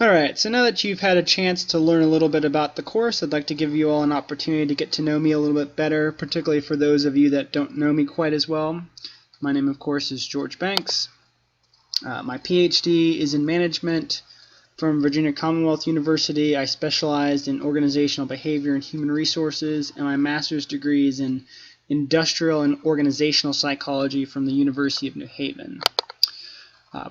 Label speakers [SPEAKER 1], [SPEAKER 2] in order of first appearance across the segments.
[SPEAKER 1] Alright, so now that you've had a chance to learn a little bit about the course, I'd like to give you all an opportunity to get to know me a little bit better, particularly for those of you that don't know me quite as well. My name, of course, is George Banks. My PhD is in management from Virginia Commonwealth University. I specialized in organizational behavior and human resources, and my master's degree is in industrial and organizational psychology from the University of New Haven.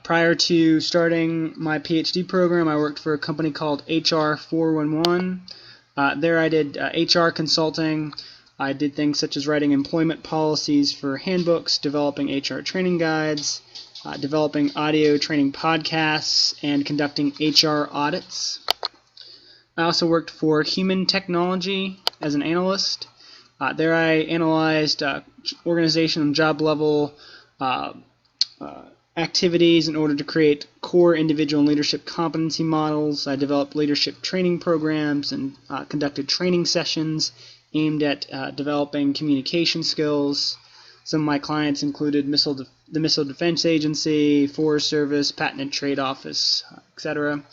[SPEAKER 1] Prior to starting my PhD program, I worked for a company called HR 411. There I did HR consulting. I did things such as writing employment policies for handbooks, developing HR training guides, developing audio training podcasts, and conducting HR audits. I also worked for Human Technology as an analyst. There I analyzed organization and job level activities in order to create core individual and leadership competency models. I developed leadership training programs and conducted training sessions aimed at developing communication skills. Some of my clients included the Missile Defense Agency, Forest Service, Patent and Trade Office, etc.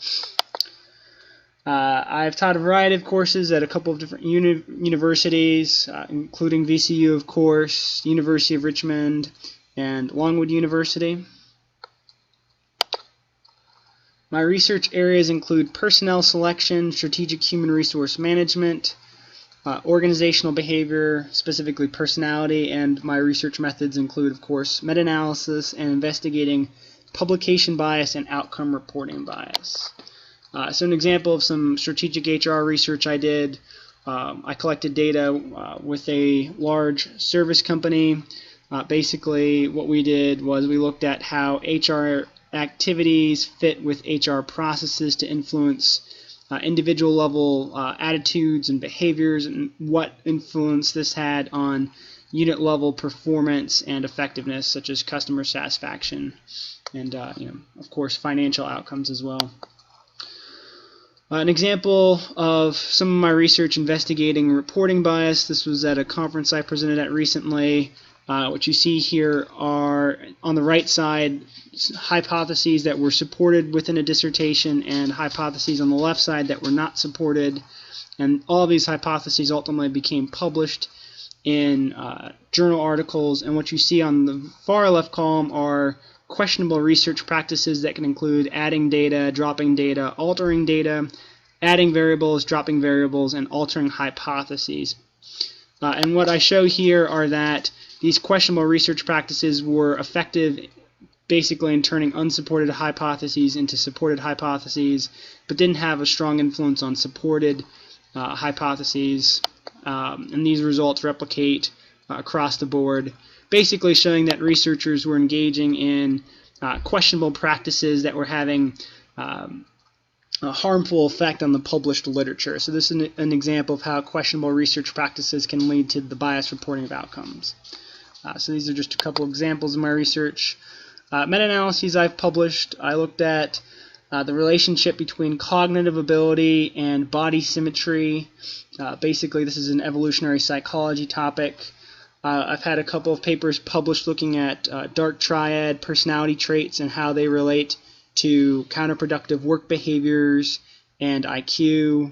[SPEAKER 1] I've taught a variety of courses at a couple of different universities, including VCU, of course, University of Richmond, and Longwood University. My research areas include personnel selection, strategic human resource management, organizational behavior, specifically personality, and my research methods include, of course, meta-analysis and investigating publication bias and outcome reporting bias. So an example of some strategic HR research I did, I collected data with a large service company. Basically, what we did was we looked at how HR activities fit with HR processes to influence individual level attitudes and behaviors, and what influence this had on unit level performance and effectiveness, such as customer satisfaction and of course financial outcomes as well. An example of some of my research investigating reporting bias, this was at a conference I presented at recently. What you see here are, on the right side, hypotheses that were supported within a dissertation and hypotheses on the left side that were not supported. And all of these hypotheses ultimately became published in journal articles. And what you see on the far left column are questionable research practices that can include adding data, dropping data, altering data, adding variables, dropping variables, and altering hypotheses. And what I show here are that these questionable research practices were effective basically in turning unsupported hypotheses into supported hypotheses, but didn't have a strong influence on supported hypotheses. And these results replicate across the board, basically showing that researchers were engaging in questionable practices that were having a harmful effect on the published literature. So this is an example of how questionable research practices can lead to the biased reporting of outcomes. So these are just a couple examples of my research. Meta-analyses I've published, I looked at the relationship between cognitive ability and body symmetry. Basically, this is an evolutionary psychology topic. I've had a couple of papers published looking at dark triad personality traits and how they relate to counterproductive work behaviors and IQ.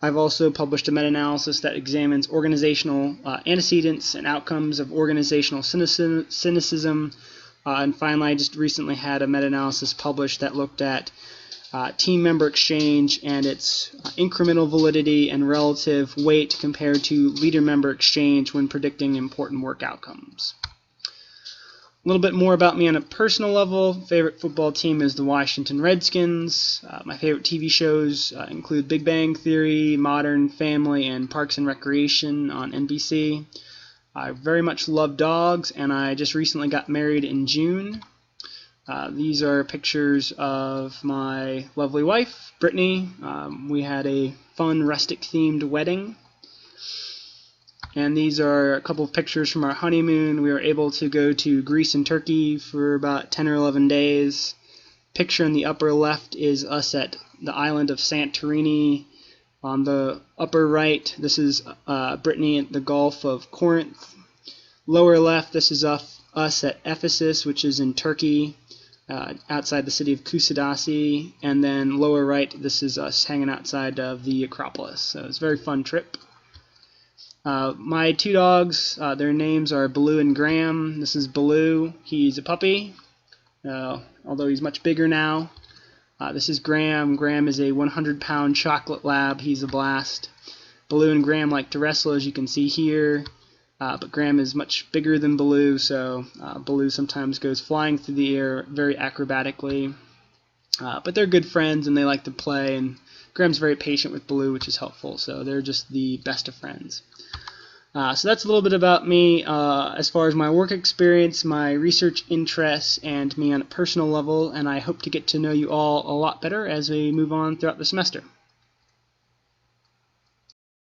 [SPEAKER 1] I've also published a meta-analysis that examines organizational antecedents and outcomes of organizational cynicism. And finally, I just recently had a meta-analysis published that looked at team member exchange and its incremental validity and relative weight compared to leader member exchange when predicting important work outcomes. A little bit more about me on a personal level. Favorite football team is the Washington Redskins. My favorite TV shows include Big Bang Theory, Modern Family, and Parks and Recreation on NBC. I very much love dogs, and I just recently got married in June. These are pictures of my lovely wife, Brittany. We had a fun rustic-themed wedding. And these are a couple of pictures from our honeymoon. We were able to go to Greece and Turkey for about 10 or 11 days. Picture in the upper left is us at the island of Santorini. On the upper right, this is Brittany at the Gulf of Corinth. Lower left, this is us at Ephesus, which is in Turkey. outside the city of Kusadasi, and then lower right, this is us hanging outside of the Acropolis. So it's a very fun trip. My two dogs, their names are Baloo and Graham. This is Baloo. He's a puppy, although he's much bigger now. This is Graham. Graham is a 100-pound chocolate lab. He's a blast. Baloo and Graham like to wrestle, as you can see here. But Graham is much bigger than Baloo, so Baloo sometimes goes flying through the air very acrobatically. But they're good friends, and they like to play, and Graham's very patient with Baloo, which is helpful, so they're just the best of friends. So that's a little bit about me as far as my work experience, my research interests, and me on a personal level, and I hope to get to know you all a lot better as we move on throughout the semester.